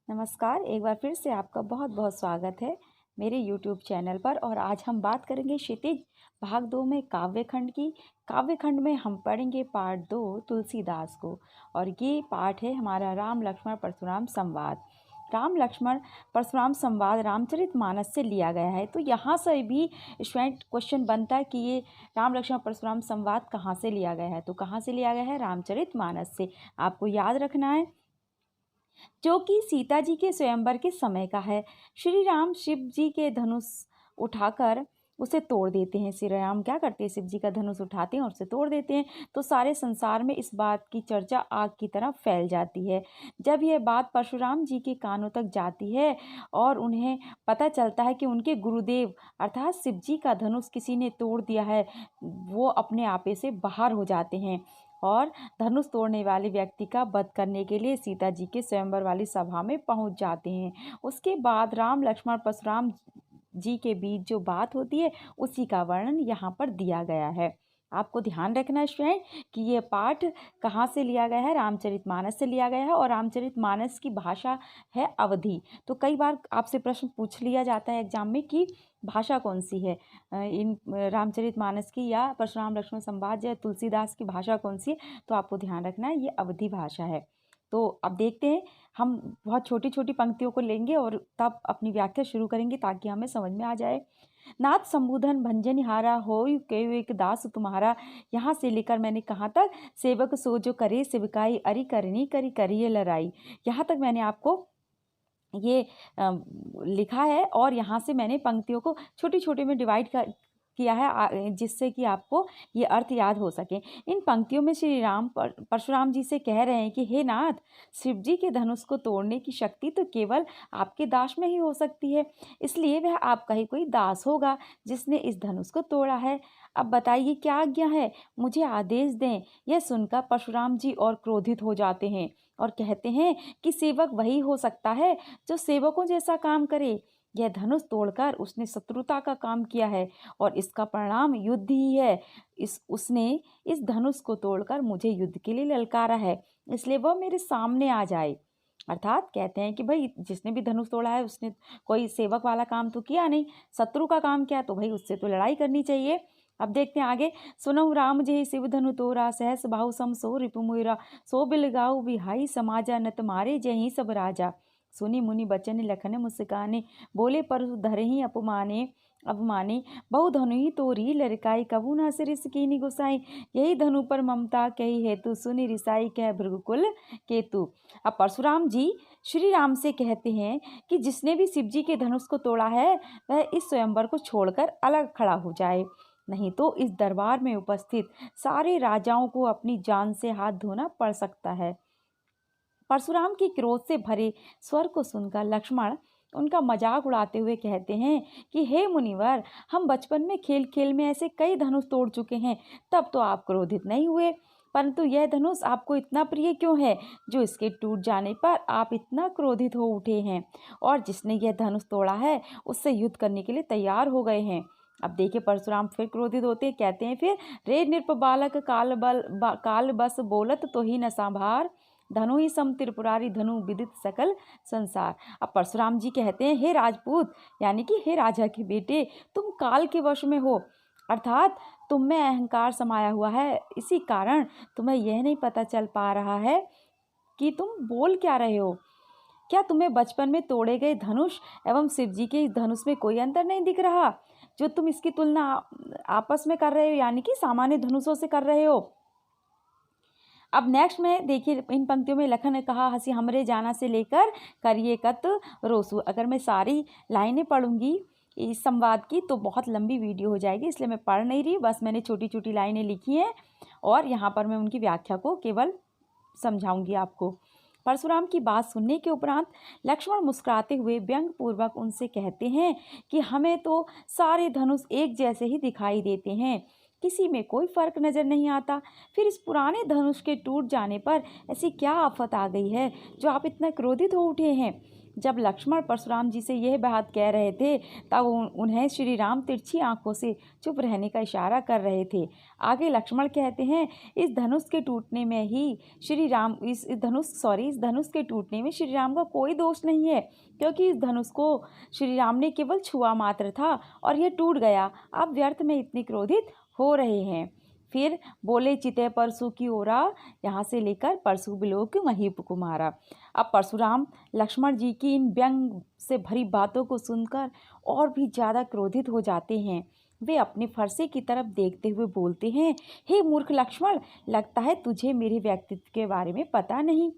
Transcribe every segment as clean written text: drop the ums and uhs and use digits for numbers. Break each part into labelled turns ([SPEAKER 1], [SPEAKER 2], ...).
[SPEAKER 1] नमस्कार, एक बार फिर से आपका बहुत बहुत स्वागत है मेरे YouTube चैनल पर। और आज हम बात करेंगे क्षितिज भाग 2 में काव्यखंड की। काव्यखंड में हम पढ़ेंगे पार्ट 2 तुलसीदास को, और ये पार्ट है हमारा राम लक्ष्मण परशुराम संवाद। राम लक्ष्मण परशुराम संवाद रामचरितमानस से लिया गया है। तो यहाँ से भी स्टूडेंट क्वेश्चन बनता है कि ये राम लक्ष्मण परशुराम संवाद कहाँ से लिया गया है। तो कहाँ से लिया गया है? रामचरितमानस से। आपको याद रखना है, जो कि सीता जी के स्वयंवर के समय का है। श्री राम शिव जी के धनुष उठाकर उसे तोड़ देते हैं। श्री राम क्या करते हैं? शिव जी का धनुष उठाते हैं और उसे तोड़ देते हैं। तो सारे संसार में इस बात की चर्चा आग की तरह फैल जाती है। जब यह बात परशुराम जी के कानों तक जाती है और उन्हें पता चलता है कि उनके गुरुदेव अर्थात शिव जी का धनुष किसी ने तोड़ दिया है, वो अपने आपे से बाहर हो जाते हैं और धनुष तोड़ने वाले व्यक्ति का वध करने के लिए सीता जी के स्वयंवर वाली सभा में पहुंच जाते हैं। उसके बाद राम लक्ष्मण परशुराम जी के बीच जो बात होती है उसी का वर्णन यहाँ पर दिया गया है। आपको ध्यान रखना है स्टूडेंट कि ये पाठ कहाँ से लिया गया है? रामचरितमानस से लिया गया है। और रामचरितमानस की भाषा है अवधी। तो कई बार आपसे प्रश्न पूछ लिया जाता है एग्जाम में कि भाषा कौन सी है इन रामचरितमानस की, या परशुराम लक्ष्मण संवाद या तुलसीदास की भाषा कौन सी है? तो आपको ध्यान रखना है ये अवधी भाषा है। तो अब देखते हैं, हम बहुत छोटी छोटी पंक्तियों को लेंगे और तब अपनी व्याख्या शुरू करेंगे ताकि हमें समझ में आ जाए। नाथ संबोधन भंजनिहारा होय केहु एक दास तुम्हारा। यहाँ से लेकर मैंने कहाँ तक? सेवक सो जो करे सिवकाई अरि करनी करी करिए लड़ाई। यहाँ तक मैंने आपको ये लिखा है और यहाँ से मैंने पंक्तियों को छोटी छोटी में डिवाइड किया है जिससे कि आपको ये अर्थ याद हो सके। इन पंक्तियों में श्री राम परशुराम जी से कह रहे हैं कि हे नाथ, शिव जी के धनुष को तोड़ने की शक्ति तो केवल आपके दास में ही हो सकती है, इसलिए वह आपका ही कोई दास होगा जिसने इस धनुष को तोड़ा है। अब बताइए क्या आज्ञा है, मुझे आदेश दें। यह सुनकर परशुराम जी और क्रोधित हो जाते हैं और कहते हैं कि सेवक वही हो सकता है जो सेवकों जैसा काम करे। यह धनुष तोड़कर उसने शत्रुता का काम किया है और इसका परिणाम युद्ध ही है। उसने इस धनुष को तोड़कर मुझे युद्ध के लिए ललकारा है, इसलिए वह मेरे सामने आ जाए। अर्थात कहते हैं कि भाई जिसने भी धनुष तोड़ा है उसने कोई सेवक वाला काम तो किया नहीं, शत्रु का काम किया, तो भाई उससे तो लड़ाई करनी चाहिए। अब देखते हैं आगे। सुनहु राम जे शिव धनु तोरा, सहस बाहु सम सो रिपु मोरा, सो बिल गाऊ बिहाई समाजा, नत मारे जय ही सब राजा। सुनी मुनि बचन लखन मुस्काने, बोले परसु धरहि अपमाने अवमाने, बहु धनु ही तोरी लड़काई, कबू न सिरिस कीनी गुसाई। यही धनु पर ममता कही हेतु, सुनि रिसाई कह भृगुकुल केतु। अब परशुराम जी श्री राम से कहते हैं कि जिसने भी शिव जी के धनुष को तोड़ा है वह इस स्वयंवर को छोड़कर अलग खड़ा हो जाए, नहीं तो इस दरबार में उपस्थित सारे राजाओं को अपनी जान से हाथ धोना पड़ सकता है। परशुराम की क्रोध से भरे स्वर को सुनकर लक्ष्मण उनका मजाक उड़ाते हुए कहते हैं कि हे मुनिवर, हम बचपन में खेल खेल में ऐसे कई धनुष तोड़ चुके हैं, तब तो आप क्रोधित नहीं हुए, परंतु यह धनुष आपको इतना प्रिय क्यों है जो इसके टूट जाने पर आप इतना क्रोधित हो उठे हैं और जिसने यह धनुष तोड़ा है उससे युद्ध करने के लिए तैयार हो गए हैं। अब देखिए परशुराम फिर क्रोधित होते हैं, कहते हैं फिर, रे नृप बालक काल बस बोलत तो ही न संभार, धनु ही सम त्रिपुरारी धनु विदित सकल संसार। अब परशुराम जी कहते हैं, हे राजपूत यानी कि हे राजा के बेटे, तुम काल के वश में हो, अर्थात तुम में अहंकार समाया हुआ है, इसी कारण तुम्हें यह नहीं पता चल पा रहा है कि तुम बोल क्या रहे हो। क्या तुम्हें बचपन में तोड़े गए धनुष एवं शिव जी के धनुष में कोई अंतर नहीं दिख रहा, जो तुम इसकी तुलना आपस में कर रहे हो, यानी कि सामान्य धनुषों से कर रहे हो। अब नेक्स्ट में देखिए इन पंक्तियों में लखन ने कहा, हंसी हमरे जाना से लेकर करिए कत रोसू। अगर मैं सारी लाइनें पढ़ूंगी इस संवाद की तो बहुत लंबी वीडियो हो जाएगी, इसलिए मैं पढ़ नहीं रही, बस मैंने छोटी छोटी लाइनें लिखी हैं और यहाँ पर मैं उनकी व्याख्या को केवल समझाऊंगी आपको। परशुराम की बात सुनने के उपरांत लक्ष्मण मुस्कुराते हुए व्यंग पूर्वक उनसे कहते हैं कि हमें तो सारे धनुष एक जैसे ही दिखाई देते हैं, किसी में कोई फर्क नजर नहीं आता। फिर इस पुराने धनुष के टूट जाने पर ऐसी क्या आफत आ गई है जो आप इतना क्रोधित हो उठे हैं? जब लक्ष्मण परशुराम जी से यह बात कह रहे थे तब उन्हें श्री राम तिरछी आंखों से चुप रहने का इशारा कर रहे थे। आगे लक्ष्मण कहते हैं, इस धनुष के टूटने में श्री राम का कोई दोष नहीं है, क्योंकि इस धनुष को श्री राम ने केवल छुआ मात्र था और यह टूट गया। अब व्यर्थ में इतने क्रोधित हो रहे हैं। फिर बोले, चिते परसु की ओरा, यहाँ से लेकर परसु बिलोक महीप कुमारा। अब परशुराम लक्ष्मण जी की इन व्यंग से भरी बातों को सुनकर और भी ज़्यादा क्रोधित हो जाते हैं। वे अपने फरसे की तरफ देखते हुए बोलते हैं, हे मूर्ख लक्ष्मण, लगता है तुझे मेरे व्यक्तित्व के बारे में पता नहीं।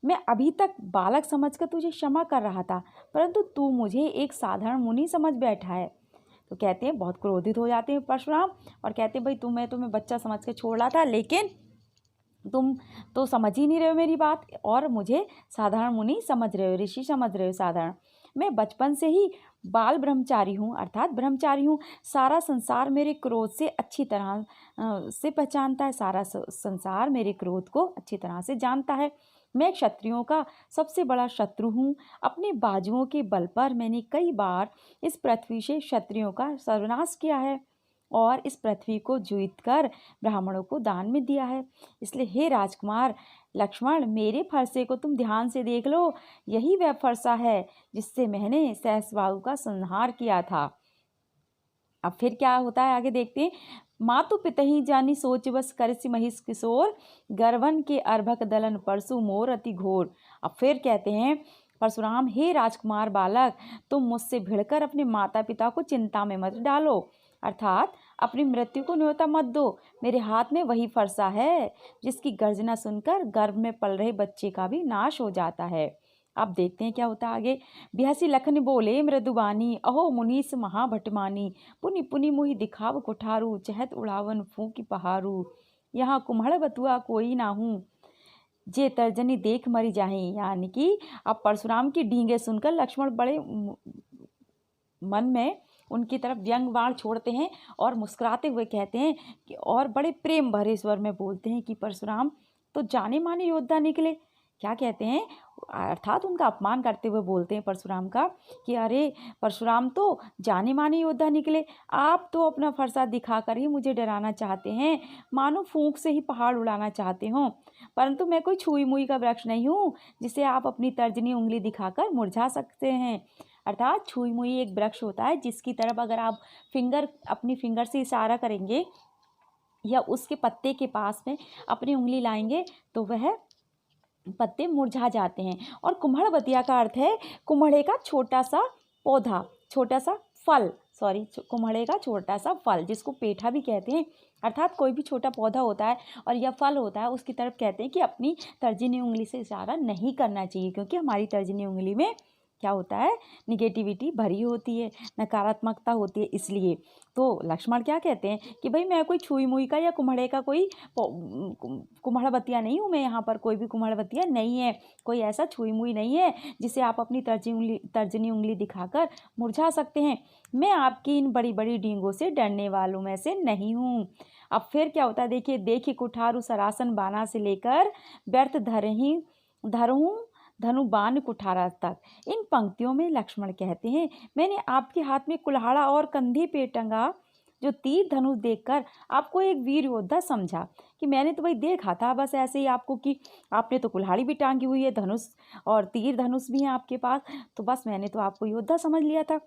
[SPEAKER 1] मैं अभी तक बालक समझकर तुझे क्षमा कर रहा था, परंतु तू मुझे एक साधारण मुनि समझ बैठा है। तो कहते हैं, बहुत क्रोधित हो जाते हैं परशुराम और कहते हैं, भाई तुम्हें बच्चा समझ के छोड़ रहा था, लेकिन तुम तो समझ ही नहीं रहे हो मेरी बात और मुझे साधारण मुनि समझ रहे हो, ऋषि समझ रहे हो साधारण। मैं बचपन से ही बाल ब्रह्मचारी हूँ, अर्थात ब्रह्मचारी हूँ। सारा संसार मेरे क्रोध से अच्छी तरह से पहचानता है, सारा संसार मेरे क्रोध को अच्छी तरह से जानता है। मैं क्षत्रियों का सबसे बड़ा शत्रु हूँ। अपने बाजुओं के बल पर मैंने कई बार इस पृथ्वी से क्षत्रियों का सर्वनाश किया है और इस पृथ्वी को जीत कर ब्राह्मणों को दान में दिया है। इसलिए हे राजकुमार लक्ष्मण, मेरे फरसे को तुम ध्यान से देख लो। यही वह फरसा है जिससे मैंने सहस्रबाहु का संहार किया था। अब फिर क्या होता है आगे देखते हैं। मातु पितहि जानी सोच बस करसि महिष किशोर, गर्वन के अर्भक दलन परसु मोर अति घोर। अब फिर कहते हैं परशुराम, हे राजकुमार बालक, तुम मुझसे भिड़कर अपने माता पिता को चिंता में मत डालो, अर्थात अपनी मृत्यु को न्योता मत दो। मेरे हाथ में वही फरसा है जिसकी गर्जना सुनकर गर्भ में पल रहे बच्चे का भी नाश हो जाता है। अब देखते हैं क्या होता है आगे। बिहसी लखन बोले मृदुबानी, अहो मुनीस महाभटमानी, पुनि पुनि मुहि दिखाव कुठारू, चहत उड़ावन फूकी पहारू। यहाँ कुम्हड़ बतुआ कोई ना हूँ, जे तर्जनी देख मरी जाही। यानी कि अब परशुराम की डींगे सुनकर लक्ष्मण बड़े मन में उनकी तरफ व्यंग बाण छोड़ते हैं और मुस्कुराते हुए कहते हैं कि, और बड़े प्रेम भरे स्वर में बोलते हैं कि परशुराम तो जाने माने योद्धा निकले। क्या कहते हैं, अर्थात उनका अपमान करते हुए बोलते हैं परशुराम का कि अरे परशुराम तो जाने माने योद्धा निकले, आप तो अपना फरसा दिखाकर ही मुझे डराना चाहते हैं, मानो फूंक से ही पहाड़ उड़ाना चाहते हो। परंतु मैं कोई छुई मुई का वृक्ष नहीं हूँ जिसे आप अपनी तर्जनी उंगली दिखाकर मुरझा सकते हैं। अर्थात छुई मुई एक वृक्ष होता है जिसकी तरफ अगर आप अपनी फिंगर से इशारा करेंगे या उसके पत्ते के पास में अपनी उंगली लाएंगे तो वह पत्ते मुरझा जाते हैं। और कुम्हड़बतिया का अर्थ है कुम्हड़े का छोटा सा पौधा, छोटा सा फल, कुम्हड़े का छोटा सा फल जिसको पेठा भी कहते हैं। अर्थात कोई भी छोटा पौधा होता है और यह फल होता है, उसकी तरफ कहते हैं कि अपनी तर्जनी उंगली से इशारा नहीं करना चाहिए, क्योंकि हमारी तर्जनी उंगली में क्या होता है, निगेटिविटी भरी होती है, नकारात्मकता होती है। इसलिए तो लक्ष्मण क्या कहते हैं कि भाई मैं कोई छुई मुई का या कुम्हड़े का कोई कुम्हड़बतिया नहीं हूँ, मैं यहाँ पर कोई भी कुम्हड़बतिया नहीं है, कोई ऐसा छुई मुई नहीं है जिसे आप अपनी तर्जनी उंगली दिखाकर मुरझा सकते हैं। मैं आपकी इन बड़ी बड़ी डींगों से डरने वालों में से नहीं हूँ। अब फिर क्या होता है, देखिए कुठारू सरासन बाना से लेकर व्यर्थ धरहूँ धनु बाण कुठारा तक। इन पंक्तियों में लक्ष्मण कहते हैं, मैंने आपके हाथ में कुल्हाड़ा और कंधे पे टंगा जो तीर धनुष देखकर आपको एक वीर योद्धा समझा, कि मैंने तो भाई देखा था बस ऐसे ही आपको कि आपने तो कुल्हाड़ी भी टांगी हुई है, धनुष और तीर धनुष भी हैं आपके पास, तो बस मैंने तो आपको योद्धा समझ लिया था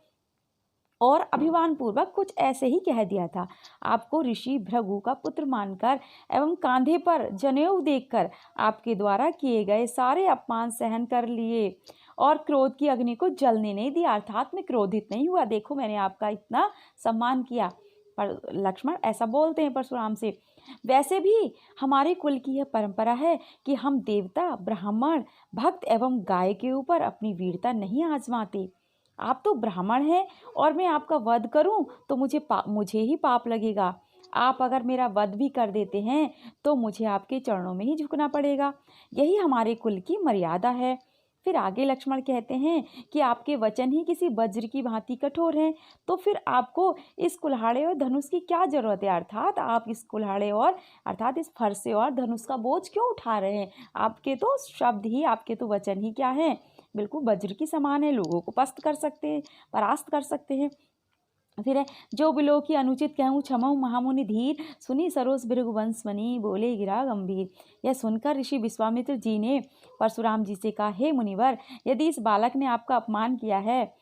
[SPEAKER 1] और अभिमान पूर्वक कुछ ऐसे ही कह दिया था। आपको ऋषि भृगु का पुत्र मानकर एवं कांधे पर जनेऊ देखकर आपके द्वारा किए गए सारे अपमान सहन कर लिए और क्रोध की अग्नि को जलने नहीं दिया, अर्थात मैं क्रोधित नहीं हुआ। देखो मैंने आपका इतना सम्मान किया। पर लक्ष्मण ऐसा बोलते हैं परशुराम से। वैसे भी हमारे कुल की यह परंपरा है कि हम देवता, ब्राह्मण, भक्त एवं गाय के ऊपर अपनी वीरता नहीं आजमाते। आप तो ब्राह्मण हैं और मैं आपका वध करूं तो मुझे ही पाप लगेगा। आप अगर मेरा वध भी कर देते हैं तो मुझे आपके चरणों में ही झुकना पड़ेगा। यही हमारे कुल की मर्यादा है। फिर आगे लक्ष्मण कहते हैं कि आपके वचन ही किसी वज्र की भांति कठोर हैं, तो फिर आपको इस कुल्हाड़े और धनुष की क्या जरूरत है, अर्थात आप इस कुल्हाड़े और अर्थात इस फरसे और धनुष का बोझ क्यों उठा रहे हैं। आपके तो शब्द ही, आपके तो वचन ही क्या हैं, बिल्कुल वज्र की समान है, लोगों को परास्त कर सकते हैं। फिर है, जो बिलो की अनुचित कहूँ क्षमऊ महामुनि धीर, सुनी सरोज भृगुवंश मणि, बोले गिरा गंभीर। यह सुनकर ऋषि विश्वामित्र जी ने परशुराम जी से कहा, हे मुनिवर, यदि इस बालक ने आपका अपमान किया है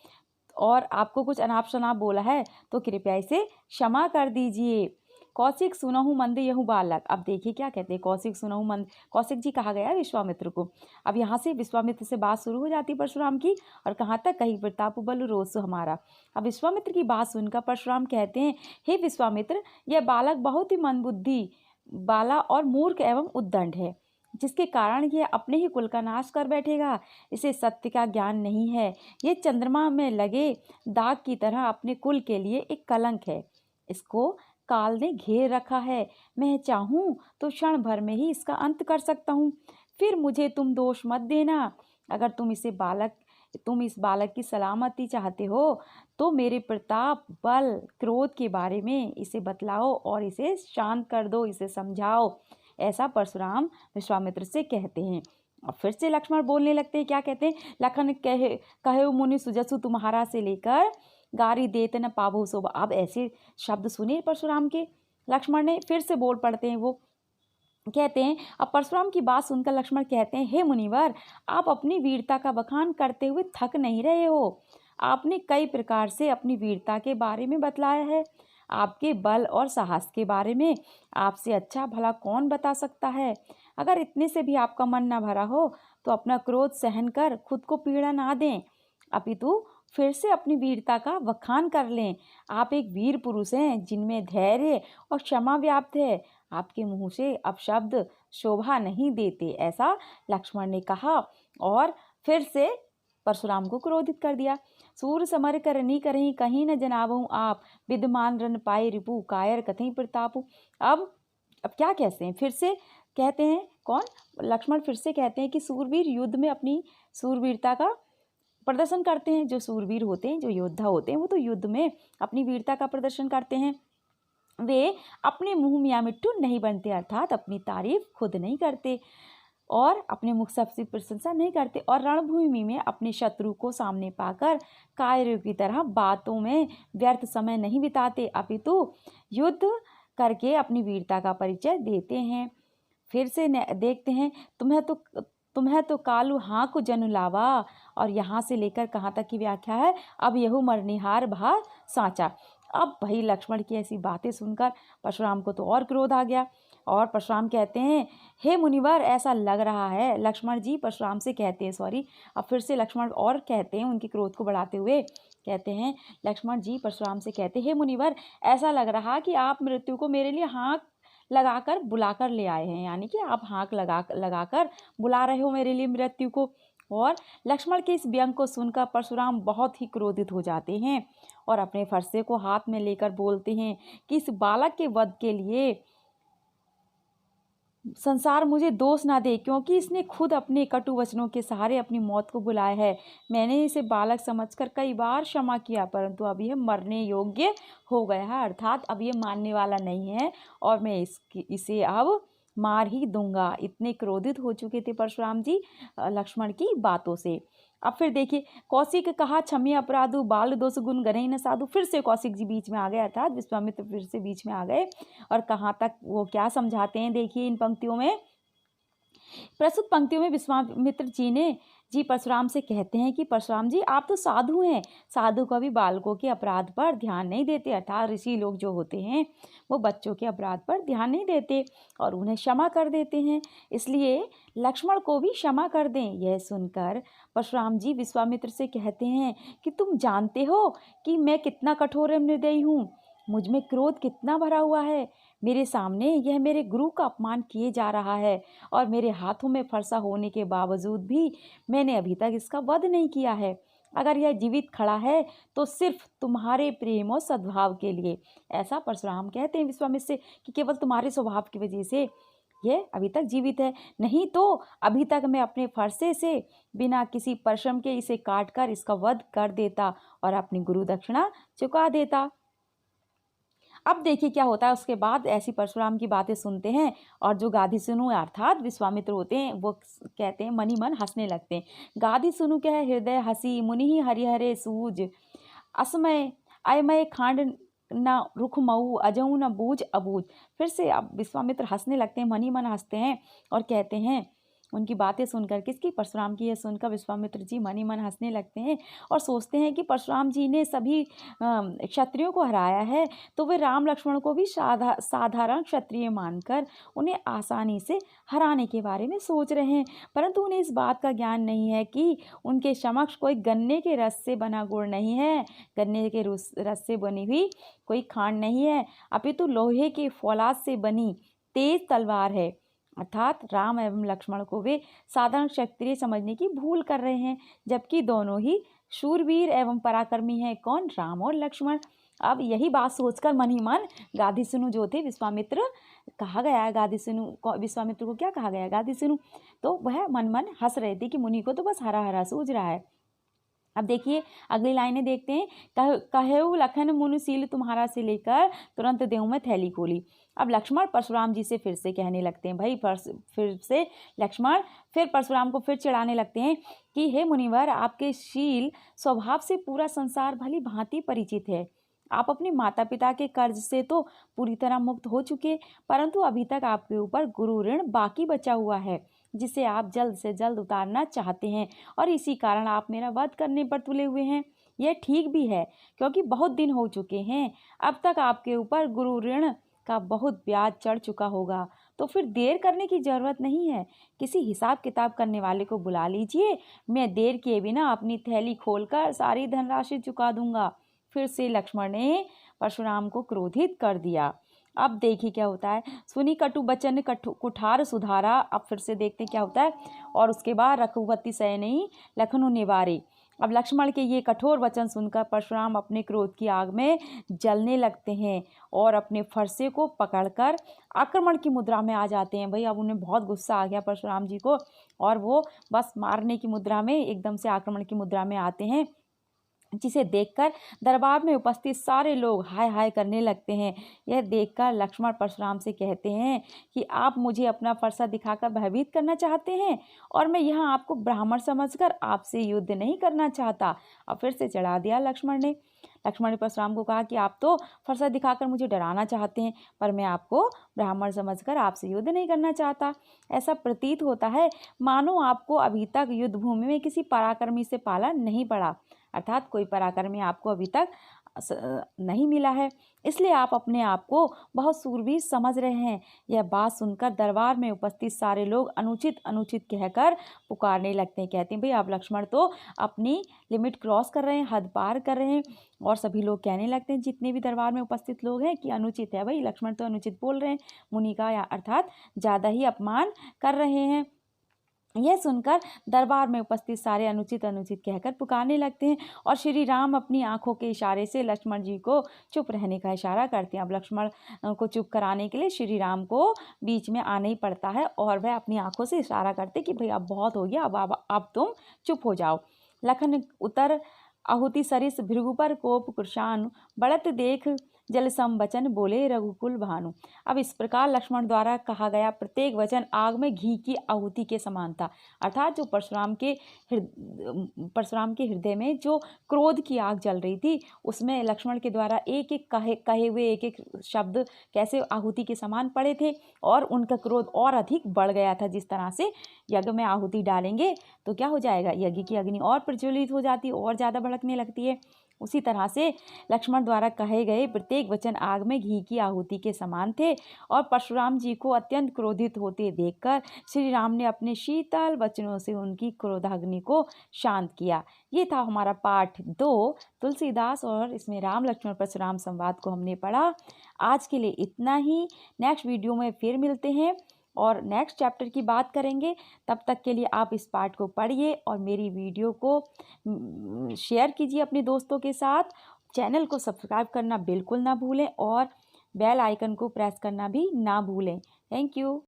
[SPEAKER 1] और आपको कुछ अनाप शनाप बोला है तो कृपया इसे क्षमा कर दीजिए। कौशिक सुनहु मंद यहु बालक। अब देखिए क्या कहते हैं, कौशिक सुनहु मंद, कौशिक जी कहा गया विश्वामित्र को। अब यहाँ से विश्वामित्र से बात शुरू हो जाती परशुराम की, और कहाँ तक, कही प्रताप बल रोसो हमारा। अब विश्वामित्र की बात सुनकर परशुराम कहते हैं, हे विश्वामित्र, यह बालक बहुत ही मंदबुद्धि बाला और मूर्ख एवं उद्दंड है, जिसके कारण यह अपने ही कुल का नाश कर बैठेगा। इसे सत्य का ज्ञान नहीं है। ये चंद्रमा में लगे दाग की तरह अपने कुल के लिए एक कलंक है। इसको काल ने घेर रखा है। मैं चाहूँ तो क्षण भर में ही इसका अंत कर सकता हूँ। फिर मुझे तुम दोष मत देना। अगर तुम इस बालक की सलामती चाहते हो तो मेरे प्रताप, बल, क्रोध के बारे में इसे बतलाओ और इसे शांत कर दो, इसे समझाओ। ऐसा परशुराम विश्वामित्र से कहते हैं। और फिर से लक्ष्मण बोलने लगते हैं। क्या कहते हैं, लखन कहे मुनि सुजसु तुम्हारा से लेकर गारी देत न पाभो शोभा। अब ऐसे शब्द सुने परशुराम के, लक्ष्मण ने फिर से बोल पड़ते हैं। वो कहते हैं, अब परशुराम की बात सुनकर लक्ष्मण कहते हैं, हे मुनिवर, आप अपनी वीरता का बखान करते हुए थक नहीं रहे हो। आपने कई प्रकार से अपनी वीरता के बारे में बतलाया है। आपके बल और साहस के बारे में आपसे अच्छा भला कौन बता सकता है। अगर इतने से भी आपका मन न भरा हो तो अपना क्रोध सहन कर खुद को पीड़ा ना दें, अपितु फिर से अपनी वीरता का बखान कर लें। आप एक वीर पुरुष हैं जिनमें धैर्य और क्षमा व्याप्त है। आपके मुंह से अपशब्द शोभा नहीं देते। ऐसा लक्ष्मण ने कहा और फिर से परशुराम को क्रोधित कर दिया। सूर समर करनी करही कहीं न जनाबहु आप, विद्यमान रन पाए रिपु कायर कथई प्रतापु। अब क्या कहते हैं, फिर से कहते हैं, कौन, लक्ष्मण फिर से कहते हैं कि सूरवीर युद्ध में अपनी सूरवीरता का प्रदर्शन करते हैं। जो सूरवीर होते हैं, जो योद्धा होते हैं, वो तो युद्ध में अपनी वीरता का प्रदर्शन करते हैं। वे अपने मुंह मियाँ मिट्टू नहीं बनते, अर्थात अपनी तारीफ खुद नहीं करते और अपने मुख से प्रशंसा नहीं करते, और रणभूमि में अपने शत्रु को सामने पाकर कायरों की तरह बातों में व्यर्थ समय नहीं बिताते, अपितु युद्ध करके अपनी वीरता का परिचय देते हैं। फिर से देखते हैं, तुम्हें तो कालू हाँ को जनु लावा। और यहाँ से लेकर कहाँ तक की व्याख्या है, अब यहू मरनिहार भा साँचा। अब भाई लक्ष्मण की ऐसी बातें सुनकर परशुराम को तो और क्रोध आ गया, और परशुराम कहते हैं, हे मुनिवर, ऐसा लग रहा है, लक्ष्मण जी परशुराम से कहते हैं, सॉरी, अब फिर से लक्ष्मण और कहते हैं, उनके क्रोध को बढ़ाते हुए कहते हैं, लक्ष्मण जी परशुराम से कहते हैं, हे मुनिवर, ऐसा लग रहा कि आप मृत्यु को मेरे लिए हाँक लगाकर बुलाकर ले आए हैं, यानी कि आप हाँक लगाकर बुला रहे हो मेरे लिए मृत्यु को। और लक्ष्मण के इस व्यंग को सुनकर परशुराम बहुत ही क्रोधित हो जाते हैं और अपने फरसे को हाथ में लेकर बोलते हैं कि इस बालक के वध के लिए संसार मुझे दोष ना दे, क्योंकि इसने खुद अपने कटु वचनों के सहारे अपनी मौत को बुलाया है। मैंने इसे बालक समझकर कई बार क्षमा किया, परंतु अब यह मरने योग्य हो गया है, अर्थात अब यह मानने वाला नहीं है और मैं इसे अब मार ही दूंगा। इतने क्रोधित हो चुके थे परशुराम जी लक्ष्मण की बातों से। अब फिर देखिए, कौशिक कहा क्षम्य अपराधु बाल दोष गुण गनई न साधु। फिर से कौशिक जी बीच में आ गए, अर्थात विश्वामित्र फिर से बीच में आ गए, और कहाँ तक वो क्या समझाते हैं, देखिए इन पंक्तियों में, प्रस्तुत पंक्तियों में विश्वामित्र जी परशुराम से कहते हैं कि परशुराम जी, आप तो साधु हैं, साधु कभी बालकों के अपराध पर ध्यान नहीं देते, अर्थात ऋषि लोग जो होते हैं वो बच्चों के अपराध पर ध्यान नहीं देते और उन्हें क्षमा कर देते हैं, इसलिए लक्ष्मण को भी क्षमा कर दें। यह सुनकर परशुराम जी विश्वामित्र से कहते हैं कि तुम जानते हो कि मैं कितना कठोर निर्दयी हूँ, मुझ में क्रोध कितना भरा हुआ है। मेरे सामने यह मेरे गुरु का अपमान किए जा रहा है और मेरे हाथों में फरसा होने के बावजूद भी मैंने अभी तक इसका वध नहीं किया है। अगर यह जीवित खड़ा है तो सिर्फ तुम्हारे प्रेम और सद्भाव के लिए। ऐसा परशुराम कहते हैं विश्वामित्र से कि केवल तुम्हारे स्वभाव की वजह से यह अभी तक जीवित है, नहीं तो अभी तक मैं अपने फरसे से बिना किसी परिश्रम के इसे काट कर इसका वध कर देता और अपनी गुरु दक्षिणा चुका देता। अब देखिए क्या होता है, उसके बाद ऐसी परशुराम की बातें सुनते हैं और जो गादीसुनु अर्थात विश्वामित्र होते हैं वो कहते हैं, मन ही मन हंसने लगते हैं। गादीसुनु क्या है, हृदय हसी मुनि हरिहरे सूज असमय अयमय खांड न रुख मऊ अजऊ न बूझ अबूझ। फिर से अब विश्वामित्र हंसने लगते हैं, मन ही मन हंसते हैं और कहते हैं, उनकी बातें सुनकर, किसकी, परशुराम की, ये सुनकर विश्वामित्र जी मन ही मन हंसने लगते हैं और सोचते हैं कि परशुराम जी ने सभी क्षत्रियों को हराया है तो वे राम लक्ष्मण को भी साधारण क्षत्रिय मानकर उन्हें आसानी से हराने के बारे में सोच रहे हैं। परंतु उन्हें इस बात का ज्ञान नहीं है कि उनके समक्ष कोई गन्ने के रस से बना गुड़ नहीं है, गन्ने के रस से बनी हुई कोई खांड नहीं है, अपितु लोहे के फौलाद से बनी तेज तलवार है। अर्थात राम एवं लक्ष्मण को वे साधारण क्षत्रिय समझने की भूल कर रहे हैं, जबकि दोनों ही शूरवीर एवं पराक्रमी हैं। कौन, राम और लक्ष्मण। अब यही बात सोचकर मन ही मन गादीसुनु जो थे, विश्वामित्र कहा गया है, गादीसुनु को, विश्वामित्र को क्या कहा गया है, गादीसुनु, तो वह मन मन हंस रहे थे कि मुनि को तो बस हरा हरा सूझ रहा है। अब देखिए अगली लाइनें देखते हैं। कहेऊ लखन मुनुशील तुम्हारा से लेकर तुरंत देहूं में थैली खोली। अब लक्ष्मण परशुराम जी से फिर से कहने लगते हैं, भाई फिर से लक्ष्मण फिर परशुराम को फिर चिढ़ाने लगते हैं कि हे मुनिवर, आपके शील स्वभाव से पूरा संसार भली भांति परिचित है। आप अपने माता पिता के कर्ज से तो पूरी तरह मुक्त हो चुके, परंतु अभी तक आपके ऊपर गुरु ऋण बाकी बचा हुआ है, जिसे आप जल्द से जल्द उतारना चाहते हैं और इसी कारण आप मेरा वध करने पर तुले हुए हैं। यह ठीक भी है, क्योंकि बहुत दिन हो चुके हैं, अब तक आपके ऊपर गुरु ऋण का बहुत ब्याज चढ़ चुका होगा, तो फिर देर करने की जरूरत नहीं है। किसी हिसाब किताब करने वाले को बुला लीजिए, मैं देर किए बिना अपनी थैली खोलकर सारी धनराशि चुका दूंगा। फिर से लक्ष्मण ने परशुराम को क्रोधित कर दिया। अब देखिए क्या होता है, सुनी कटु बचन कुठार सुधारा। अब फिर से देखते क्या होता है, और उसके बाद रघुपति सैनी लखनऊ निवारे। अब लक्ष्मण के ये कठोर वचन सुनकर परशुराम अपने क्रोध की आग में जलने लगते हैं और अपने फरसे को पकड़कर आक्रमण की मुद्रा में आ जाते हैं। भाई अब उन्हें बहुत गुस्सा आ गया परशुराम जी को और वो बस मारने की मुद्रा में, एकदम से आक्रमण की मुद्रा में आते हैं, जिसे देखकर दरबार में उपस्थित सारे लोग हाय हाय करने लगते हैं। यह देखकर लक्ष्मण परशुराम से कहते हैं कि आप मुझे अपना फरसा दिखाकर भयभीत करना चाहते हैं और मैं यहाँ आपको ब्राह्मण समझकर आपसे युद्ध नहीं करना चाहता। अब फिर से चढ़ा दिया लक्ष्मण ने परशुराम को कहा कि आप तो फरसा दिखाकर मुझे डराना चाहते हैं, पर मैं आपको ब्राह्मण समझकर आपसे युद्ध नहीं करना चाहता। ऐसा प्रतीत होता है मानो आपको अभी तक युद्ध भूमि में किसी पराक्रमी से पाला नहीं पड़ा, अर्थात कोई पराक्रमी आपको अभी तक नहीं मिला है, इसलिए आप अपने आप को बहुत सूरवीर समझ रहे हैं। यह बात सुनकर दरबार में उपस्थित सारे लोग अनुचित अनुचित कहकर पुकारने लगते हैं। कहते हैं भाई आप लक्ष्मण तो अपनी लिमिट क्रॉस कर रहे हैं, हद पार कर रहे हैं। और सभी लोग कहने लगते हैं, जितने भी दरबार में उपस्थित लोग हैं, कि अनुचित है, भाई लक्ष्मण तो अनुचित बोल रहे हैं, मुनि का या अर्थात ज़्यादा ही अपमान कर रहे हैं। यह सुनकर दरबार में उपस्थित सारे अनुचित अनुचित कहकर पुकारने लगते हैं और श्री राम अपनी आंखों के इशारे से लक्ष्मण जी को चुप रहने का इशारा करते हैं। अब लक्ष्मण को चुप कराने के लिए श्री राम को बीच में आना ही पड़ता है और वह अपनी आंखों से इशारा करते कि भाई अब बहुत हो गया, अब तुम चुप हो जाओ। लखन उतर आहुति सरिस भृगु पर कोप कृशानु बढ़त देख जल सम वचन बोले रघुकुल भानु। अब इस प्रकार लक्ष्मण द्वारा कहा गया प्रत्येक वचन आग में घी की आहुति के समान था, अर्थात जो परशुराम के हृदय में जो क्रोध की आग जल रही थी, उसमें लक्ष्मण के द्वारा एक एक कहे हुए एक एक शब्द कैसे आहुति के समान पड़े थे और उनका क्रोध और अधिक बढ़ गया था। जिस तरह से यज्ञ में आहुति डालेंगे तो क्या हो जाएगा, यज्ञ की अग्नि और प्रज्वलित हो जाती है और ज़्यादा भड़कने लगती है, उसी तरह से लक्ष्मण द्वारा कहे गए प्रत्येक वचन आग में घी की आहुति के समान थे। और परशुराम जी को अत्यंत क्रोधित होते देखकर श्री राम ने अपने शीतल वचनों से उनकी क्रोधाग्नि को शांत किया। ये था हमारा पाठ 2 तुलसीदास, और इसमें राम लक्ष्मण परशुराम संवाद को हमने पढ़ा। आज के लिए इतना ही, नेक्स्ट वीडियो में फिर मिलते हैं और नेक्स्ट चैप्टर की बात करेंगे। तब तक के लिए आप इस पार्ट को पढ़िए और मेरी वीडियो को शेयर कीजिए अपने दोस्तों के साथ। चैनल को सब्सक्राइब करना बिल्कुल ना भूलें और बेल आइकन को प्रेस करना भी ना भूलें। Thank you.